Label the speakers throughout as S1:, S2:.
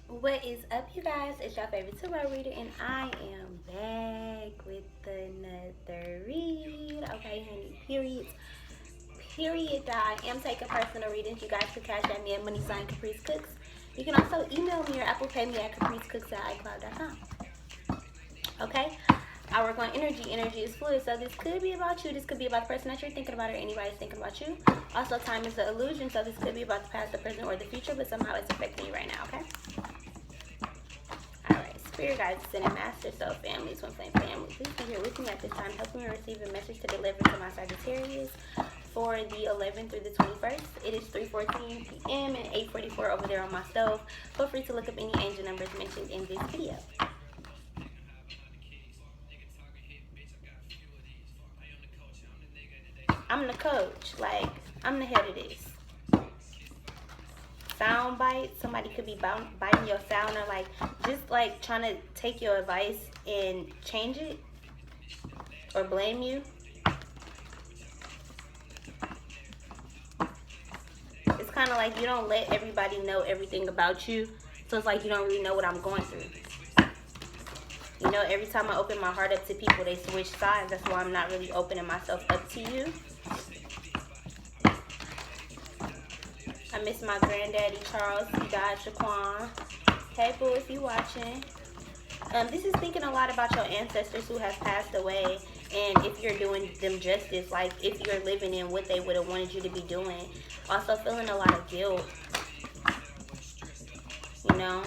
S1: What is up, you guys? It's your favorite tarot reader, and I am back with another read. Okay, honey, period. Period, I am taking personal readings. You guys can cash at me at money sign Caprice Cooks. You can also email me or Apple Pay me at capricecooks@icloud.com. Okay? I work on energy. Energy is fluid, so this could be about you. This could be about the person that you're thinking about or anybody's thinking about you. Also, time is an illusion, so this could be about the past, the present, or the future, but somehow it's affecting you right now, okay? Alright, spirit guides, ascended master, soul family, twin flame family. Please be here with me at this time, helping me receive a message to deliver to my Sagittarius for the 11th through the 21st. It is 3:14 p.m. and 8:44 over there on my stove. Feel free to look up any angel numbers mentioned in this video. I'm the coach, like, I'm the head of this. Sound bite, somebody could be biting your sound or like just like trying to take your advice and change it or blame you. It's kind of like you don't let everybody know everything about you, so it's like you don't really know what I'm going through. You know, every time I open my heart up to people, they switch sides. That's why I'm not really opening myself up to you. I miss my granddaddy, Charles. He died, Shaquan. Hey, boo, if you watching. This is thinking a lot about your ancestors who have passed away, and if you're doing them justice, like if you're living in what they would have wanted you to be doing. Also feeling a lot of guilt. You know,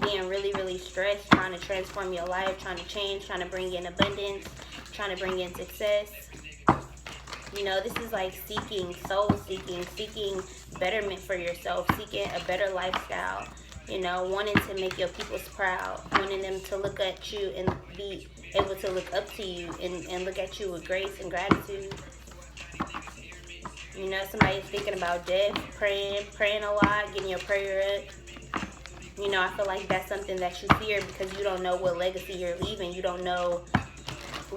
S1: being really, really stressed, trying to transform your life, trying to change, trying to bring in abundance, trying to bring in success. You know, this is like seeking, soul seeking, seeking betterment for yourself, seeking a better lifestyle, you know, wanting to make your peoples proud, wanting them to look at you and be able to look up to you and look at you with grace and gratitude. You know, somebody's thinking about death, praying a lot, getting your prayer up. You know, I feel like that's something that you fear because you don't know what legacy you're leaving. You don't know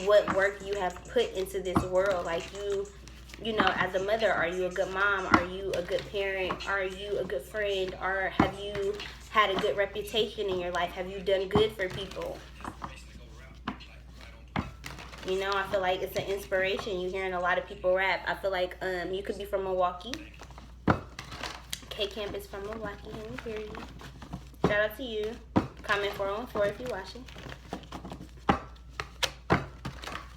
S1: what work you have put into this world. Like you know, as a mother, are you a good mom? Are you a good parent? Are you a good friend? Or have you had a good reputation in your life? Have you done good for people? You know, I feel like it's an inspiration. You're hearing a lot of people rap. I feel like you could be from Milwaukee. K Camp is from Milwaukee. Period. Shout out to you. Comment 414 if you're watching.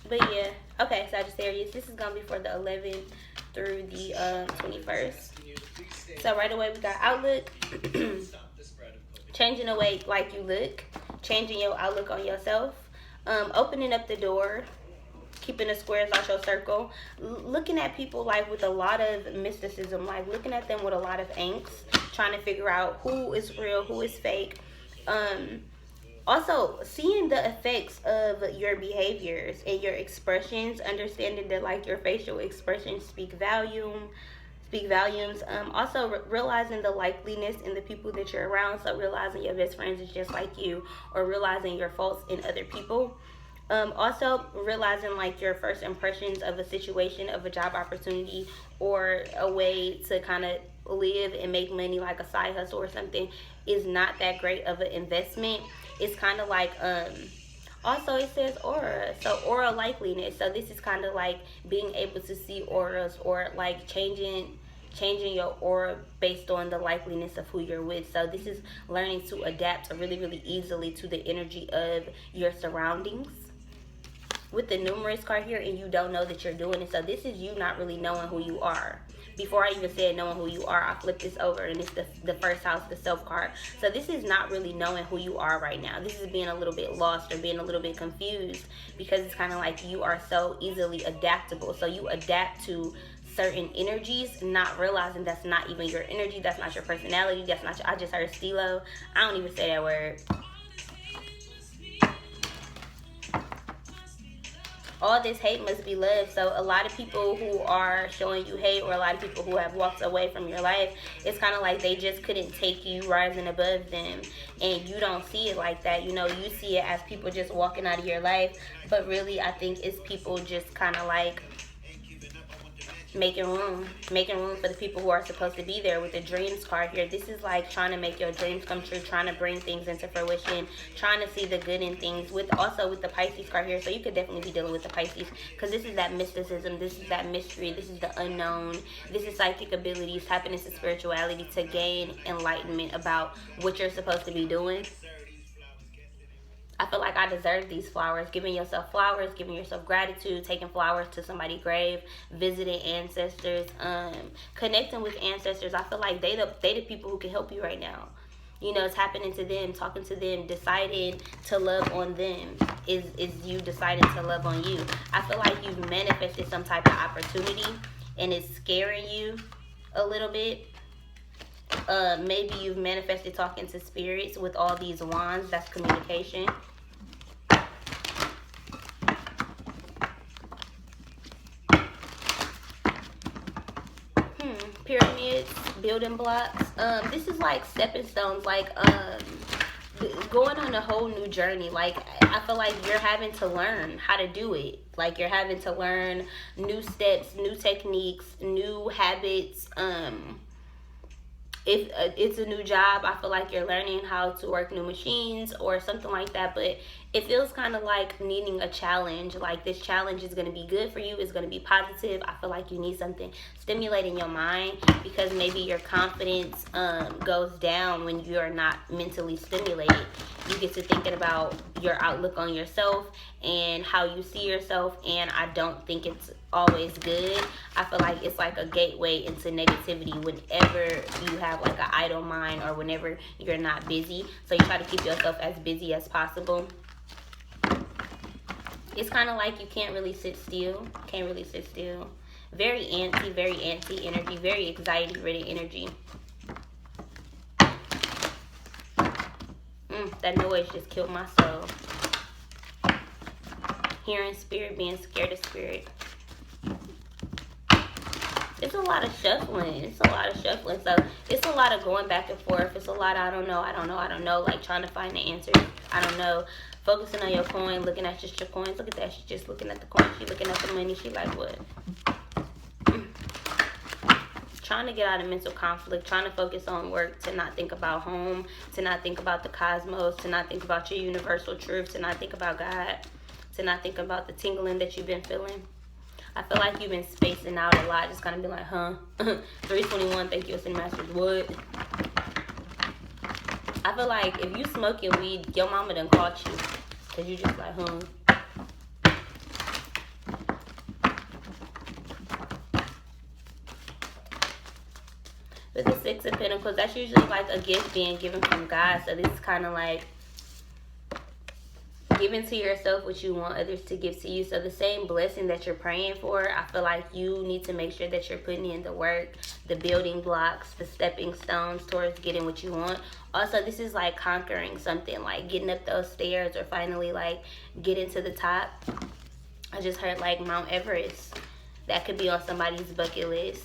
S1: But yeah, okay, Sagittarius, this is going to be for the 11th through the 21st. So right away we got outlook, changing the way like you look, changing your outlook on yourself, opening up the door, keeping the squares out your circle, looking at people like with a lot of mysticism, like looking at them with a lot of angst, trying to figure out who is real, who is fake. Also, seeing the effects of your behaviors and your expressions, understanding that like your facial expressions speak volumes. Also, realizing the likeliness in the people that you're around. So realizing your best friends is just like you, or realizing your faults in other people. Also, realizing like your first impressions of a situation, of a job opportunity, or a way to kind of live and make money, like a side hustle or something, is not that great of an investment. It's kind of like also it says aura, so aura likeliness. So this is kind of like being able to see auras, or like changing your aura based on the likeliness of who you're with. So this is learning to adapt really, really easily to the energy of your surroundings. With the numerous card here, and you don't know that you're doing it. So this is you not really knowing who you are. Before I even said knowing who you are, I flipped this over, and it's the first house, the self card. So this is not really knowing who you are right now. This is being a little bit lost or being a little bit confused, because it's kind of like you are so easily adaptable. So you adapt to certain energies, not realizing that's not even your energy, that's not your personality, that's not your, I just heard stilo. I don't even say that word. All this hate must be love. So a lot of people who are showing you hate, or a lot of people who have walked away from your life, it's kind of like they just couldn't take you rising above them, and you don't see it like that. You know, you see it as people just walking out of your life, but really I think it's people just kind of like making room for the people who are supposed to be there. With the dreams card here, this is like trying to make your dreams come true, trying to bring things into fruition, trying to see the good in things. With the Pisces card here, so you could definitely be dealing with the Pisces, because this is that mysticism, this is that mystery, this is the unknown, this is psychic abilities, tapping into spirituality to gain enlightenment about what you're supposed to be doing. I feel like I deserve these flowers. Giving yourself flowers, giving yourself gratitude, taking flowers to somebody's grave, visiting ancestors, connecting with ancestors. I feel like they the people who can help you right now. You know, tapping into them, talking to them, deciding to love on them is you deciding to love on you. I feel like you've manifested some type of opportunity and it's scaring you a little bit. Maybe you've manifested talking to spirits with all these wands. That's communication. Pyramids, building blocks. This is like stepping stones, like going on a whole new journey. Like, I feel like you're having to learn how to do it. Like, you're having to learn new steps, new techniques, new habits. If it's a new job, I feel like you're learning how to work new machines or something like that. But it feels kind of like needing a challenge. Like, this challenge is going to be good for you. It's going to be positive. I feel like you need something stimulating your mind, because maybe your confidence goes down when you're not mentally stimulated. You get to thinking about your outlook on yourself and how you see yourself, and I don't think it's always good. I feel like it's like a gateway into negativity whenever you have like an idle mind or whenever you're not busy. So you try to keep yourself as busy as possible. It's kind of like you can't really sit still. Very antsy energy, very anxiety-ridden energy. That noise just killed my soul. Hearing spirit, being scared of spirit. It's a lot of shuffling. So it's a lot of going back and forth. It's a lot of I don't know. Like, trying to find the answers. I don't know. Focusing on your coin, looking at just your coins. Look at that. She's just looking at the coin. She's looking at the money. She like, what? Trying to get out of mental conflict, trying to focus on work, to not think about home, to not think about the cosmos, to not think about your universal truth, to not think about God, to not think about the tingling that you've been feeling. I feel like you've been spacing out a lot, just kind of be like, 321, thank you, Ascended Masters, what? I feel like if you smoking weed, your mama done caught you, because you just like, With the Six of Pentacles, that's usually like a gift being given from God. So this is kind of like giving to yourself what you want others to give to you. So the same blessing that you're praying for, I feel like you need to make sure that you're putting in the work, the building blocks, the stepping stones towards getting what you want. Also, this is like conquering something, like getting up those stairs or finally like getting to the top. I just heard like Mount Everest. That could be on somebody's bucket list.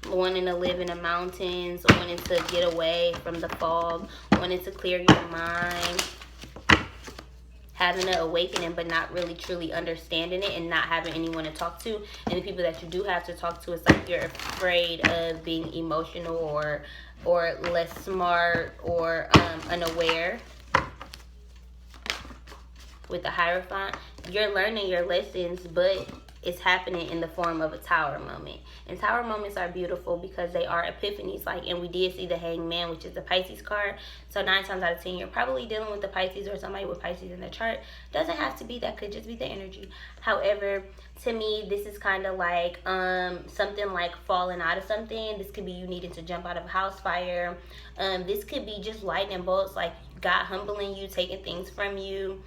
S1: Wanting to live in the mountains, wanting to get away from the fog, wanting to clear your mind, having an awakening but not really truly understanding it and not having anyone to talk to. And the people that you do have to talk to, it's like you're afraid of being emotional or less smart or unaware. With the Hierophant, you're learning your lessons, but it's happening in the form of a tower moment. And tower moments are beautiful because they are epiphanies. Like, and we did see the Hangman, which is the Pisces card. So 9 times out of 10, you're probably dealing with the Pisces or somebody with Pisces in their chart. Doesn't have to be. That could just be the energy. However, to me, this is kind of like something like falling out of something. This could be you needing to jump out of a house fire. This could be just lightning bolts, like God humbling you, taking things from you,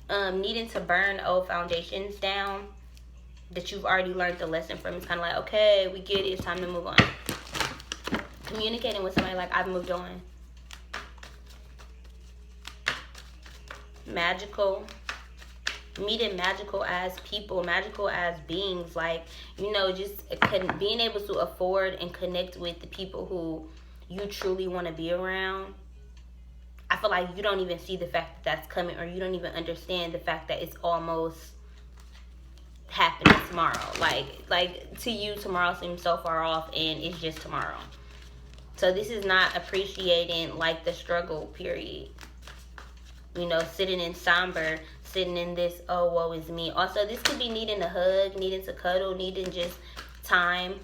S1: needing to burn old foundations down that you've already learned the lesson from. It's kind of like, okay, we get it, it's time to move on. Communicating with somebody like, I've moved on. Magical. Meeting magical as people, magical as beings. Like, you know, just being able to afford and connect with the people who you truly want to be around. I feel like you don't even see the fact that that's coming, or you don't even understand the fact that it's almost happening tomorrow. Like to you, tomorrow seems so far off, and it's just tomorrow. So this is not appreciating like the struggle period. You know, sitting in somber, sitting in this, oh, woe is me. Also, this could be needing a hug, needing to cuddle, needing just time,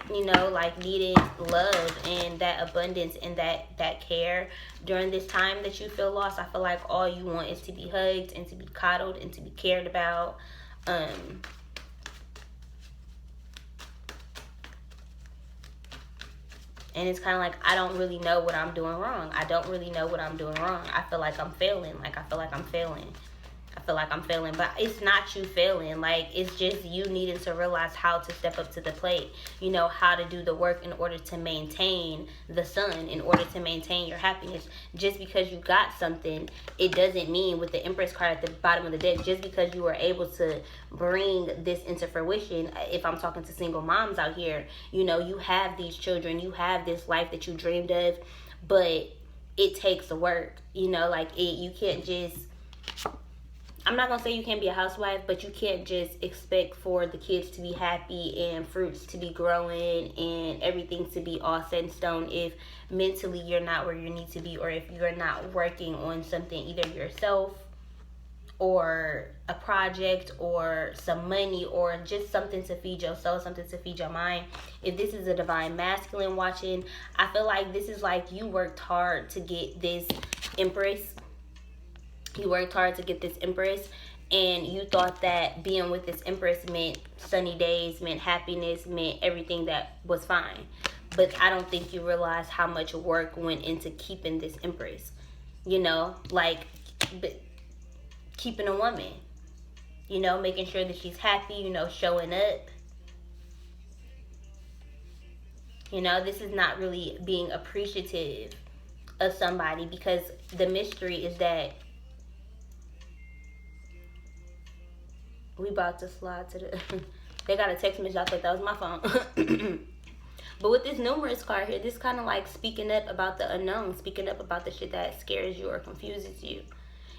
S1: you know, like needing love and that abundance and that care. During this time that you feel lost, I feel like all you want is to be hugged and to be coddled and to be cared about. And it's kind of like, I don't really know what I'm doing wrong. I don't really know what I'm doing wrong. I feel like I'm failing. Like, I feel like I'm failing. I feel like I'm failing. But it's not you failing. Like, it's just you needing to realize how to step up to the plate. You know, how to do the work in order to maintain the sun, in order to maintain your happiness. Just because you got something, it doesn't mean, with the Empress card at the bottom of the deck, just because you were able to bring this into fruition. If I'm talking to single moms out here, you know, you have these children, you have this life that you dreamed of, but it takes the work. You know, like, you can't just, I'm not gonna say you can't be a housewife, but you can't just expect for the kids to be happy and fruits to be growing and everything to be all set in stone if mentally you're not where you need to be, or if you're not working on something, either yourself or a project or some money or just something to feed your soul, something to feed your mind. If this is a divine masculine watching, I feel like this is like you worked hard to get this Empress. You worked hard to get this Empress, and you thought that being with this Empress meant sunny days, meant happiness, meant everything that was fine. But I don't think you realize how much work went into keeping this Empress. You know, like, keeping a woman. You know, making sure that she's happy, you know, showing up. You know, this is not really being appreciative of somebody, because the mystery is that we about to slide to the they got a text message. I thought that was my phone. But with this numerous card here, this kind of like speaking up about the unknown, speaking up about the shit that scares you or confuses you.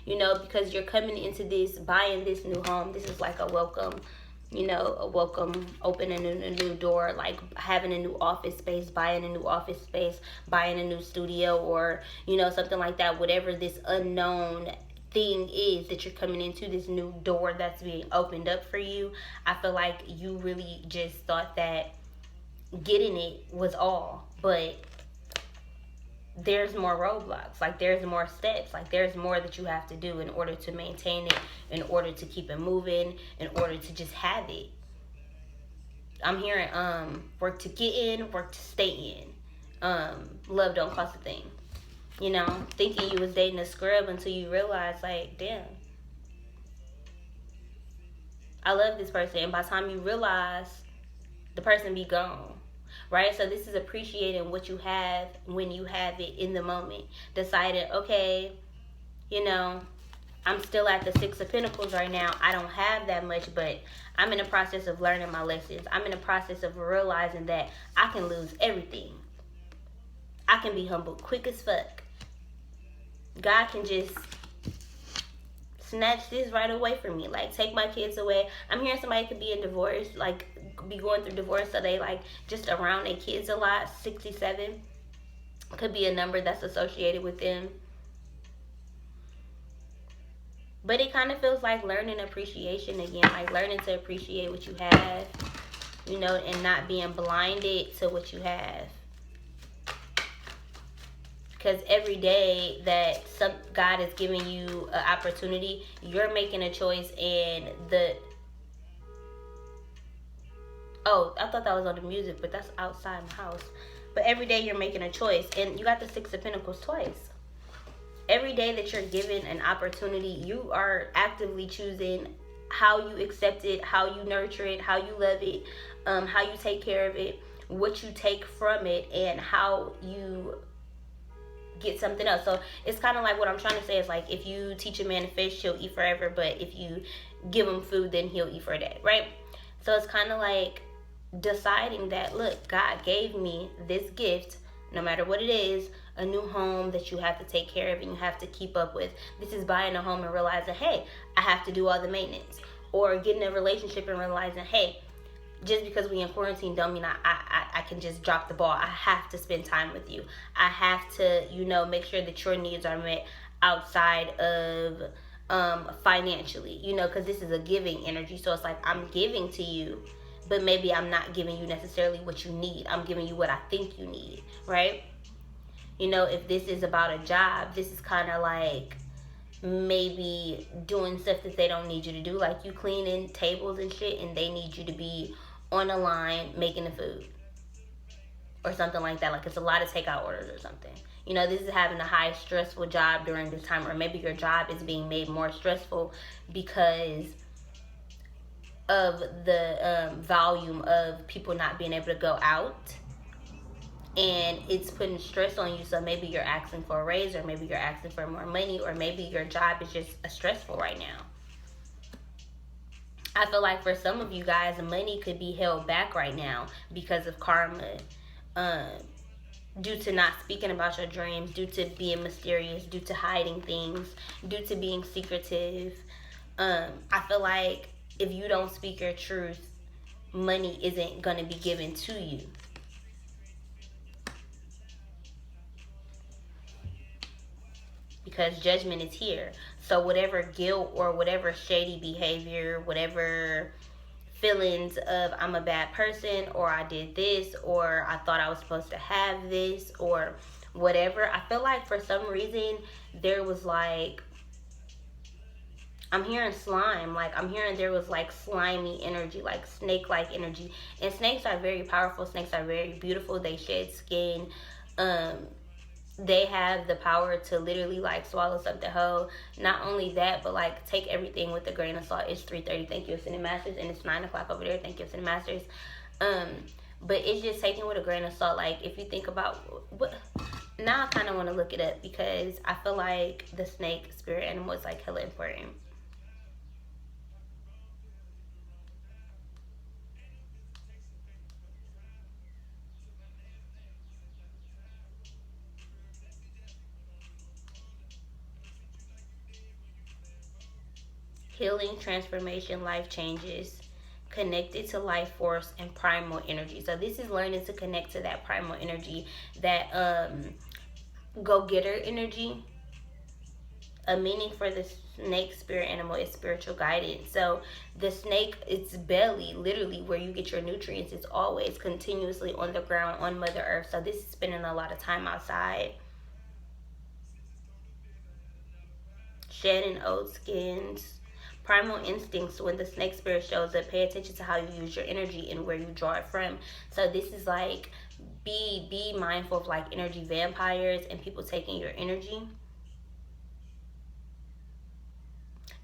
S1: You know, because you're coming into this, buying this new home. This is like a welcome, you know, a welcome, opening a new door, like having a new office space, buying a new office space, buying a new studio, or, you know, something like that. Whatever this unknown thing is that you're coming into, this new door that's being opened up for you. I feel like you really just thought that getting it was all, but there's more roadblocks. Like, there's more steps. Like, there's more that you have to do in order to maintain it, in order to keep it moving, in order to just have it. I'm hearing work to get in, work to stay in. Love don't cost a thing. You know, thinking you was dating a scrub until you realize, like, damn, I love this person. And by the time you realize, the person be gone. Right? So this is appreciating what you have when you have it in the moment. Deciding, okay, you know, I'm still at the Six of Pentacles right now. I don't have that much, but I'm in the process of learning my lessons. I'm in the process of realizing that I can lose everything. I can be humbled quick as fuck. God can just snatch this right away from me. Like, take my kids away. I'm hearing somebody could be in divorce, like, be going through divorce, so they, like, just around their kids a lot. 67 could be a number that's associated with them. But it kind of feels like learning appreciation again. Like, learning to appreciate what you have, you know, and not being blinded to what you have. Because every day that God is giving you an opportunity, you're making a choice, and oh, I thought that was on the music, but that's outside my house. But every day you're making a choice, and you got the Six of Pentacles twice. Every day that you're given an opportunity, you are actively choosing how you accept it, how you nurture it, how you love it, how you take care of it, what you take from it, and how you get something else. So it's kind of like, what I'm trying to say is, like, if you teach a man to fish, he'll eat forever, but if you give him food, then he'll eat for a day, right? So it's kind of like deciding that, look, God gave me this gift, no matter what it is, a new home that you have to take care of and you have to keep up with. This is buying a home and realizing, hey, I have to do all the maintenance. or get in a relationship and realizing, hey, just because we in quarantine don't mean I can just drop the ball. I have to spend time with you. I have to, make sure that your needs are met outside of financially, because this is a giving energy. So it's like I'm giving to you, but maybe I'm not giving you necessarily what you need. I'm giving you what I think you need, right? If this is about a job, this is kind of like maybe doing stuff that they don't need you to do, like you cleaning tables and shit, and they need you to be on the line making the food or something like that. Like it's a lot of takeout orders or something. This is having a high stressful job during this time, or maybe your job is being made more stressful because of the volume of people not being able to go out, and it's putting stress on you. So maybe you're asking for a raise, or maybe you're asking for more money, or maybe your job is just stressful right now. I feel like for some of you guys, money could be held back right now because of karma, due to not speaking about your dreams, due to being mysterious, due to hiding things, due to being secretive. I feel like if you don't speak your truth, money isn't going to be given to you. Because judgment is here. So whatever guilt or whatever shady behavior, whatever feelings of I'm a bad person, or I did this, or I thought I was supposed to have this, or whatever, I feel like for some reason there was like, I'm hearing slime, like I'm hearing there was like slimy energy, like snake-like energy. And snakes are very powerful. Snakes are very beautiful. They shed skin. They have the power to literally like swallow something whole. Not only that, but like take everything with a grain of salt. It's 3:30. Thank you, Ascended Masters, and it's 9 o'clock over there. Thank you, Ascended Masters. But it's just taken with a grain of salt. Like if you think about what, now I kind of want to look it up because I feel like the snake spirit animal is like hella important. Healing, transformation, life changes, connected to life force and primal energy. So this is learning to connect to that primal energy, that go-getter energy. A meaning for the snake spirit animal is spiritual guidance. So the snake, its belly, literally where you get your nutrients, is always continuously on the ground, on Mother Earth. So this is spending a lot of time outside, shedding old skins. Primal instincts. When the snake spirit shows up, pay attention to how you use your energy and where you draw it from. So this is like, be mindful of like energy vampires and people taking your energy.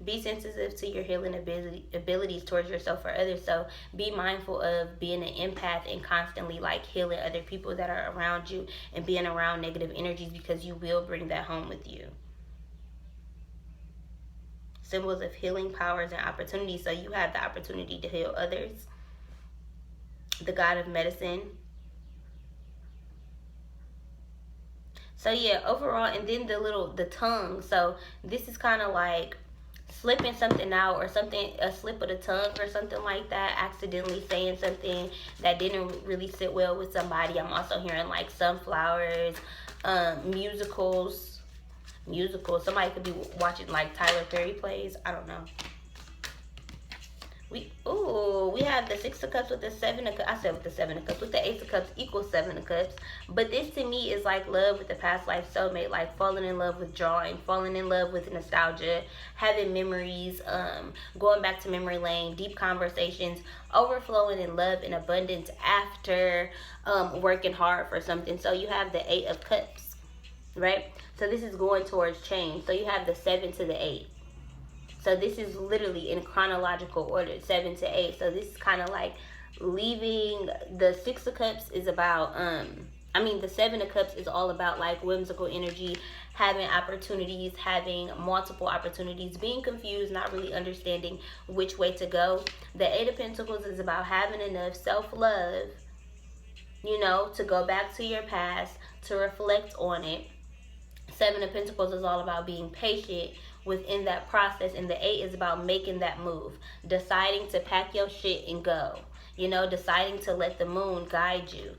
S1: Be sensitive to your healing abilities towards yourself or others. So be mindful of being an empath and constantly like healing other people that are around you, and being around negative energies, because you will bring that home with you. Symbols of healing powers and opportunities. So you have the opportunity to heal others. The god of medicine. So yeah, overall, and then the tongue. So this is kind of like slipping something out, or something, a slip of the tongue or something like that, accidentally saying something that didn't really sit well with somebody. I'm also hearing like sunflowers, musicals. Somebody could be watching like Tyler Perry plays. I don't know. We have the 6 of Cups with the 7 of Cups. I said with the 7 of Cups. With the 8 of Cups equals 7 of Cups. But this to me is like love with the past life soulmate. Like falling in love with drawing. Falling in love with nostalgia. Having memories. Going back to memory lane. Deep conversations. Overflowing in love and abundance after working hard for something. So you have the 8 of Cups. Right? So this is going towards change. So you have the 7 to the 8. So this is literally in chronological order, 7 to 8. So this is kind of like leaving. The 6 of Cups is about, the 7 of Cups is all about like whimsical energy, having opportunities, having multiple opportunities, being confused, not really understanding which way to go. The 8 of Pentacles is about having enough self-love, to go back to your past, to reflect on it, Seven of Pentacles is all about being patient within that process, and the Eight is about making that move, deciding to pack your shit and go. Deciding to let the moon guide you.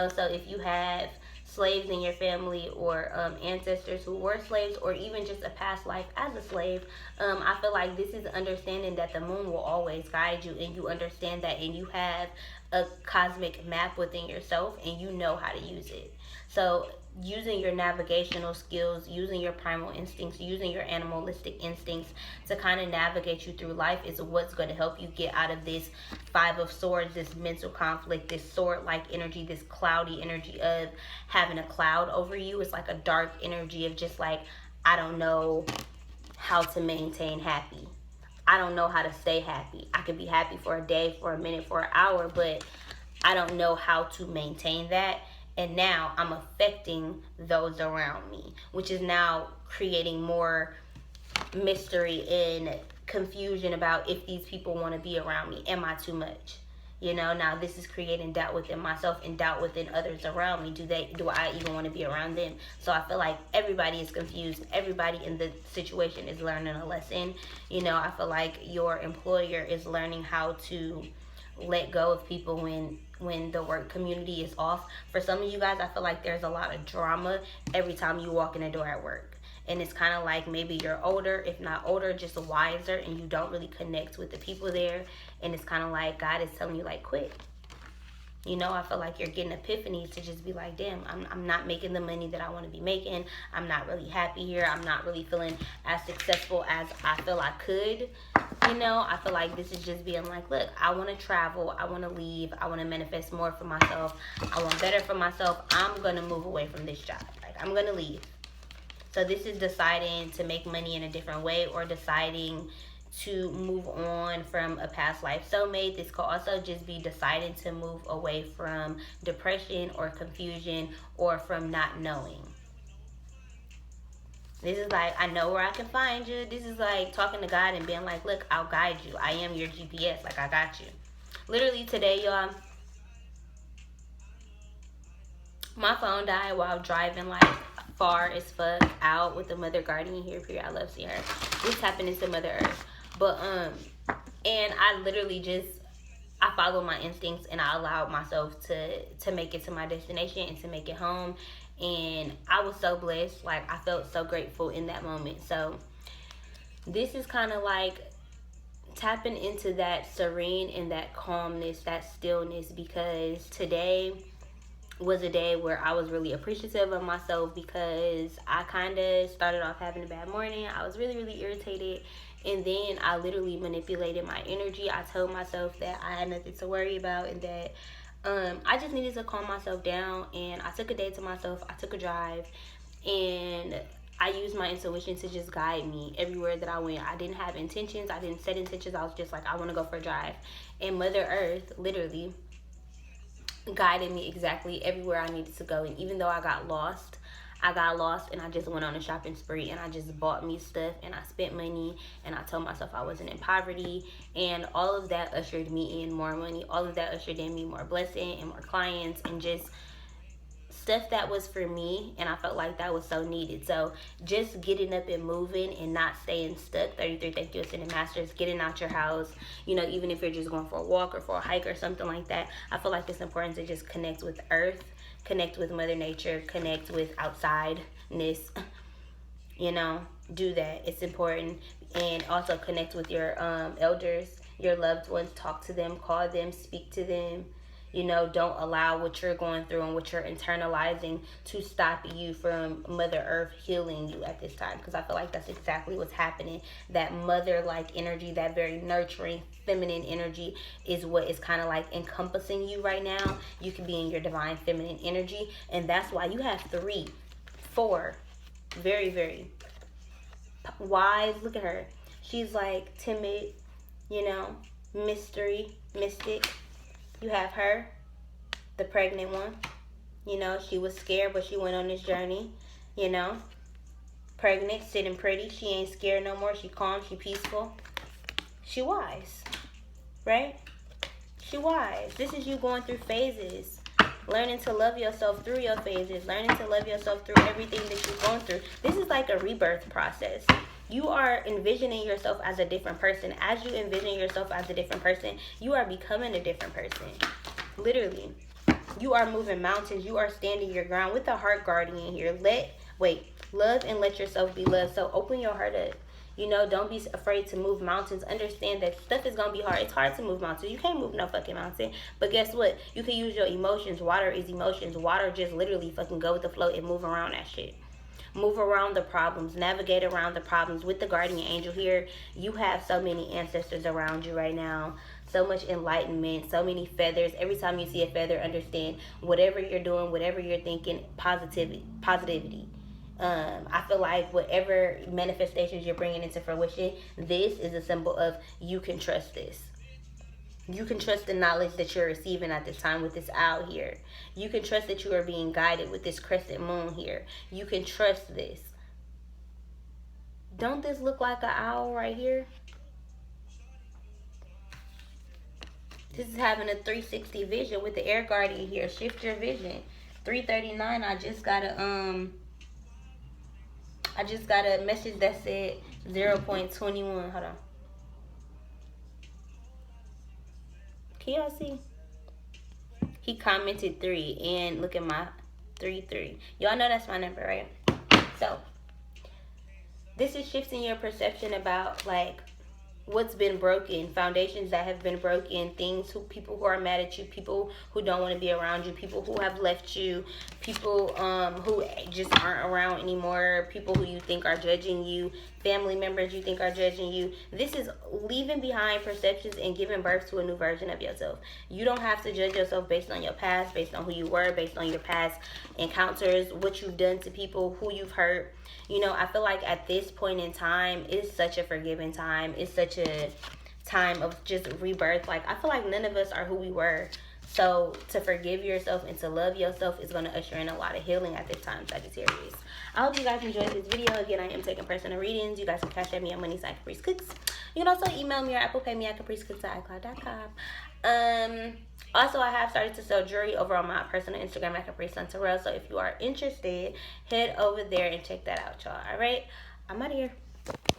S1: So if you have slaves in your family, or ancestors who were slaves, or even just a past life as a slave, I feel like this is understanding that the moon will always guide you, and you understand that, and you have a cosmic map within yourself, and you know how to use it. So using your navigational skills, using your primal instincts, using your animalistic instincts to kind of navigate you through life is what's going to help you get out of this Five of Swords, this mental conflict, this sword-like energy, this cloudy energy of having a cloud over you. It's like a dark energy of just like, I don't know how to maintain happy. I don't know how to stay happy. I could be happy for a day, for a minute, for an hour, but I don't know how to maintain that. And now I'm affecting those around me, which is now creating more mystery and confusion about if these people want to be around me. Am I too much? Now this is creating doubt within myself and doubt within others around me. Do I even want to be around them? So I feel like everybody is confused. Everybody in the situation is learning a lesson. I feel like your employer is learning how to let go of people when the work community is off. For some of you guys, I feel like there's a lot of drama every time you walk in the door at work. And it's kind of like maybe you're older, if not older, just wiser, and you don't really connect with the people there. And it's kind of like God is telling you, like, quit. I feel like you're getting epiphanies to just be like, damn, I'm not making the money that I want to be making. I'm not really happy here. I'm not really feeling as successful as I feel I could. I feel like this is just being like, look, I want to travel. I want to leave. I want to manifest more for myself. I want better for myself. I'm going to move away from this job. Like, I'm going to leave. So this is deciding to make money in a different way, or deciding to move on from a past life soulmate. This could also just be deciding to move away from depression or confusion, or from not knowing. This is like, I know where I can find you. This is like talking to God and being like, look, I'll guide you. I am your GPS. Like, I got you. Literally today, y'all, my phone died while driving like far as fuck out with the mother guardian here. Period. I love seeing her. This happened to Mother Earth. But and I literally just, I followed my instincts, and I allowed myself to make it to my destination and to make it home. And I was so blessed. Like, I felt so grateful in that moment. So this is kind of like tapping into that serene and that calmness, that stillness, because today was a day where I was really appreciative of myself, because I kind of started off having a bad morning. I was really, really irritated. And then I literally manipulated my energy. I told myself that I had nothing to worry about, and that I just needed to calm myself down. And I took a day to myself. I took a drive, and I used my intuition to just guide me everywhere that I went. I didn't have intentions. I didn't set intentions. I was just like, I want to go for a drive. And Mother Earth literally guided me exactly everywhere I needed to go. And even though I got lost, and I just went on a shopping spree, and I just bought me stuff, and I spent money, and I told myself I wasn't in poverty, and all of that ushered me in more money. All of that ushered in me more blessing and more clients, and just stuff that was for me, and I felt like that was so needed. So just getting up and moving and not staying stuck. 33, thank you, Ascended Masters. Getting out your house, even if you're just going for a walk or for a hike or something like that. I feel like it's important to just connect with Earth, connect with Mother Nature, connect with outsideness. Do that. It's important. And also connect with your elders, your loved ones. Talk to them, call them, speak to them. Don't allow what you're going through and what you're internalizing to stop you from Mother Earth healing you at this time. Because I feel like that's exactly what's happening. That mother-like energy, that very nurturing, feminine energy is what is kind of like encompassing you right now. You can be in your divine feminine energy. And that's why you have 3, 4 very, very wise. Look at her. She's like timid, mystery, mystic. You have her, the pregnant one. She was scared, but she went on this journey. Pregnant, sitting pretty. She ain't scared no more. She calm, she peaceful. She wise, right? She wise. This is you going through phases. Learning to love yourself through your phases. Learning to love yourself through everything that you've gone through. This is like a rebirth process. You are envisioning yourself as a different person. As you envision yourself as a different person, you are becoming a different person. Literally. You are moving mountains. You are standing your ground with the heart guardian here. Love and let yourself be loved. So open your heart up. You know, don't be afraid to move mountains. Understand that stuff is going to be hard. It's hard to move mountains. You can't move no fucking mountain. But guess what? You can use your emotions. Water is emotions. Water just literally fucking go with the flow and move around that shit. Move around the problems. Navigate around the problems. With the guardian angel here, you have so many ancestors around you right now. So much enlightenment, so many feathers. Every time you see a feather, understand whatever you're doing, whatever you're thinking, positivity. I feel like whatever manifestations you're bringing into fruition, this is a symbol of you can trust this. You can trust the knowledge that you're receiving at this time with this owl here. You can trust that you are being guided with this crescent moon here. You can trust this. Don't this look like an owl right here? This is having a 360 vision with the air guardian here. Shift your vision. 339, I just got a message that said 0.21. Hold on. Can y'all see? He commented 3 and look at my 3. Y'all know that's my number, right? So this is shifting your perception about like what's been broken, foundations that have been broken, people who are mad at you, people who don't want to be around you, people who have left you, people who just aren't around anymore, people who you think are judging you, family members you think are judging you. This is leaving behind perceptions and giving birth to a new version of yourself. You don't have to judge yourself based on your past, based on who you were, based on your past encounters, what you've done to people, who you've hurt. You know, I feel like at this point in time, it's such a forgiving time. It's such a time of just rebirth. Like, I feel like none of us are who we were. So to forgive yourself and to love yourself is going to usher in a lot of healing at this time, Sagittarius. I hope you guys enjoyed this video. Again, I am taking personal readings. You guys can cash at me at money@capricecooks. You can also email me or Apple Pay me at capricecooks@icloud.com. Also, I have started to sell jewelry over on my personal Instagram at Caprice_Terrell. So if you are interested, head over there and check that out, y'all. All right? I'm out of here.